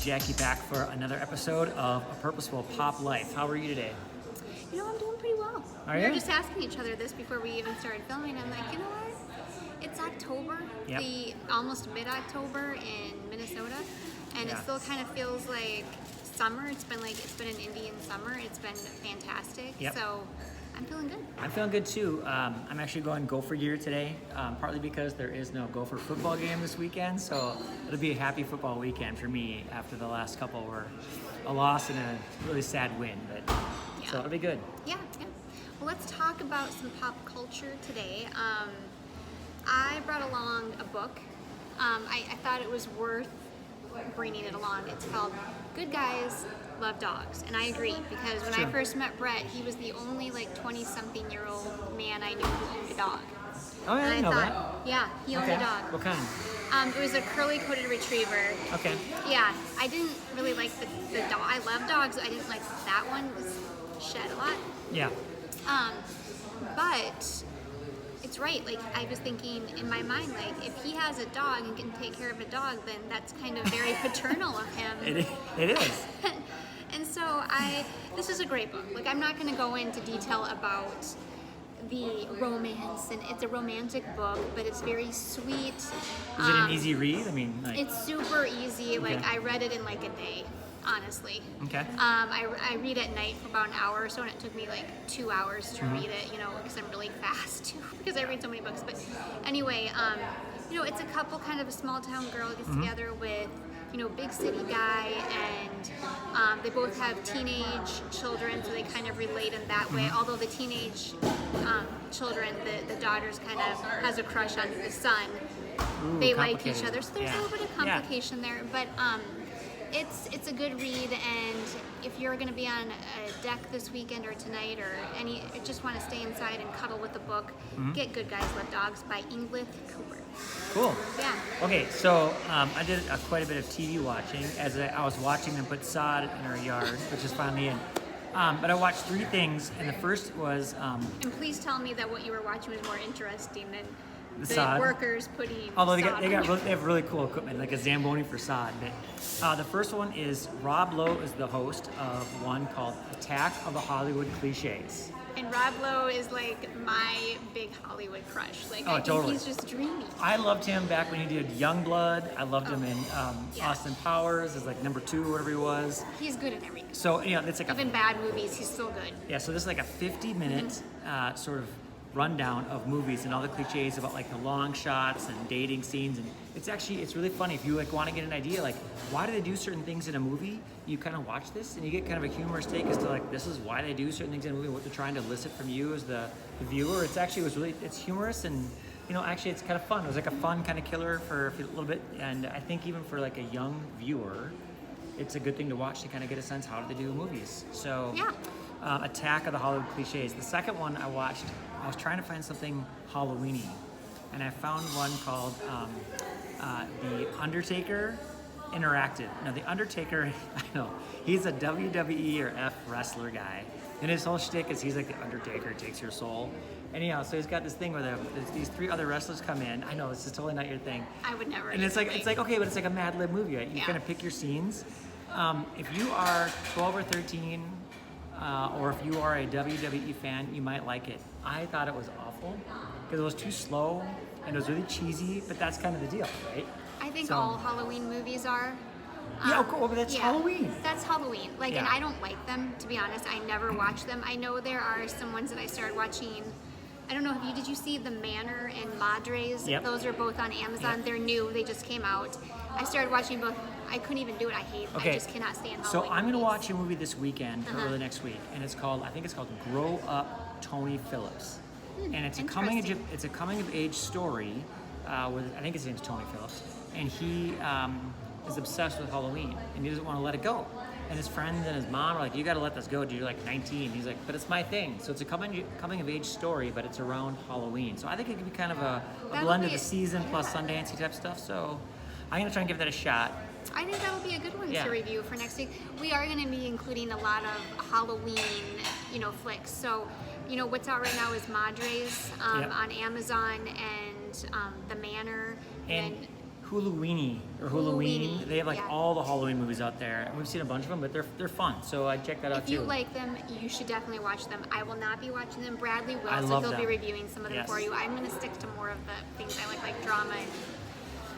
Jackie back for another episode of A Purposeful Pop Life. How are you today? You know, I'm doing pretty well. Are We you? were just asking each other this before we even started filming. I'm like, you know what? It's October, Yep. the almost mid-October in Minnesota, and Yeah. it still kind of feels like summer. It's been an Indian summer. It's been fantastic. Yep. So I'm feeling good. I'm feeling good too. I'm actually going Gopher gear today, partly because there is no Gopher football game this weekend, so it'll be a happy football weekend for me after the last couple were a loss and a really sad win, but so it'll be good. Yeah. Well, let's talk about some pop culture today. I brought along a book. I thought it was worth bringing it along. It's called Good Guys Love Dogs, and I agree because when I first met Brett, he was the only 20-something-year-old man I knew who owned a dog. Oh, yeah, I And know thought, yeah, he owned a dog. What kind? It was a curly-coated retriever. Okay. Yeah, I didn't really like the dog. I love dogs. I didn't like that one. It was shed a lot. Yeah. But it's right. I was thinking in my mind, if he has a dog and can take care of a dog, then that's kind of very paternal of him. It is. And so this is a great book. I'm not going to go into detail about the romance, and it's a romantic book, but it's very sweet. Is it an easy read? I mean, It's super easy. Okay. I read it in a day, honestly. Okay. I read at night for about an hour or so, and it took me 2 hours to read it, because I'm really fast too, because I read so many books. But anyway, it's a couple, kind of a small town girl gets together with, big city guy, and they both have teenage children, so they kind of relate in that way. Although the teenage children, the daughter's kind of has a crush on the son. Ooh, They like each complicated. other, so there's a little bit of complication there. But it's a good read, and if you're going to be on a deck this weekend or tonight, or just want to stay inside and cuddle with a book, get Good Guys Love Dogs by Ingrid Cooper. Cool. Yeah. Okay, so I did quite a bit of TV watching as I was watching them put sod in our yard, which is finally in. But I watched three things, and the first was And please tell me that what you were watching was more interesting than the sod. workers putting Although they sod on your- have really cool equipment, like a Zamboni for sod. But the first one is Rob Lowe is the host of one called Attack of the Hollywood Cliches. And Rob Lowe is my big Hollywood crush. I think totally. he's just dreamy. I loved him back when he did Youngblood. I loved him in Yeah. Austin Powers as number 2, whatever he was. He's good in everything. So it's Even bad movies, he's still good. Yeah, so this is a 50-minute sort of rundown of movies and all the cliches about the long shots and dating scenes, and it's really funny if you want to get an idea why do they do certain things in a movie. You kind of watch this and you get kind of a humorous take as to this is why they do certain things in a movie, what they're trying to elicit from you as the viewer. It's humorous, and actually it's kind of fun. It was a fun kind of killer for a little bit, and I think even for a young viewer, it's a good thing to watch to kind of get a sense how do they do movies. So Yeah. Attack of the Hollywood Cliches. The second one I watched, I was trying to find something Halloween-y, and I found one called The Undertaker Interactive. Now, The Undertaker, I know, he's a WWE or F wrestler guy, and his whole shtick is he's the Undertaker, takes your soul. Anyhow, so he's got this thing where these 3 other wrestlers come in. I know, this is totally not your thing. I would never. And it's okay, but it's a Mad Lib movie, right? You Yeah. kind of pick your scenes. If you are 12 or 13, or if you are a WWE fan, you might like it. I thought it was awful because it was too slow and it was really cheesy, but that's kind of the deal, right? I think So- all Halloween movies are. Yeah, cool, but that's Halloween. That's Halloween. And Yeah. I don't like them, to be honest. I never watch them. I know there are some ones that I started watching. I don't know if did you see The Manor and Madres? Yep. Those are both on Amazon. Yep. They're new. They just came out. I started watching both. I couldn't even do it. I just cannot stand Halloween. So I'm going to movies. watch a movie this weekend or Uh-huh. early next week, and it's called Grow Up Tony Phillips, and it's a coming of age story with I think his name's Tony Phillips, and he is obsessed with Halloween and he doesn't want to let it go. And his friends and his mom are like, "You got to let this go, dude. You're 19." He's like, "But it's my thing." So it's a coming of age story, but it's around Halloween. So I think it could be kind of a blend of the season plus Sundance type stuff. So I'm gonna try and give that a shot. I think that'll be a good one Yeah. to review for next week. We are going to be including a lot of Halloween, flicks. So, what's out right now is Madres Yep. on Amazon, and The Manor. And Huluweenie or Halloween. Huluweenie, They have like yeah. all the Halloween movies out there. We've seen a bunch of them, but they're fun. So I check that out If too. you like them, you should definitely watch them. I will not be watching them. Bradley will, I so love he'll be them. reviewing some of them Yes. for you. I'm going to stick to more of the things I like drama and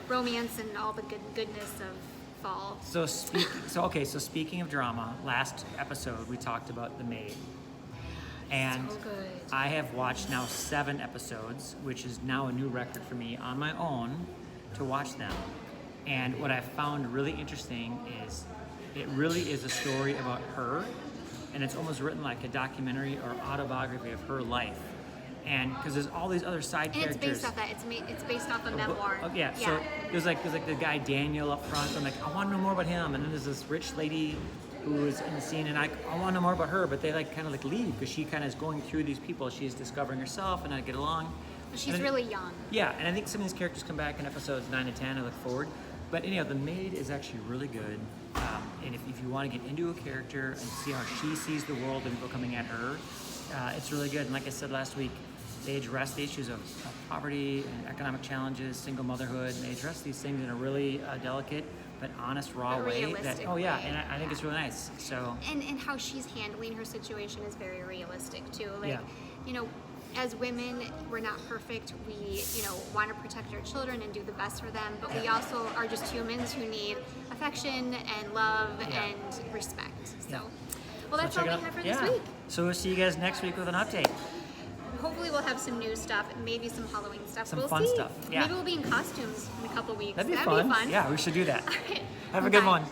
romance and all the goodness of fall. So speaking of drama, last episode we talked about The Maid. And So good. I have watched now 7 episodes, which is now a new record for me on my own to watch them. And what I found really interesting is it really is a story about her, and it's almost written like a documentary or autobiography of her life. And because there's all these other side And it's characters. based off that. It's based off a memoir. Oh, yeah. So there's like the guy Daniel up front. I'm like, I want to know more about him. And then there's this rich lady who is in the scene, and I want to know more about her. But they like kind of like leave because she kind of is going through these people. She's discovering herself and how to get along. She's And I really young. Yeah, and I think some of these characters come back in episodes 9 and 10. I look forward. But anyhow, The Maid is actually really good. And if you want to get into a character and see how she sees the world and people coming at her, it's really good. And like I said last week, they address the issues of poverty and economic challenges, single motherhood, and they address these things in a really delicate but honest, raw But way. realistic Oh yeah, way. and I think it's really nice. So And how she's handling her situation is very realistic too. Like, Yeah. you know, as women, we're not perfect. We, want to protect our children and do the best for them, but we also are just humans who need affection and love Yeah. and respect. So, Yeah. well, that's so all check we it out. have for this week. So we'll see you guys next week with an update. Hopefully, we'll have some new stuff, maybe some Halloween stuff. Some we'll fun see. stuff, yeah. Maybe we'll be in costumes in a couple weeks. That'd be fun. Yeah, we should do that. All right. Have a good Bye. one.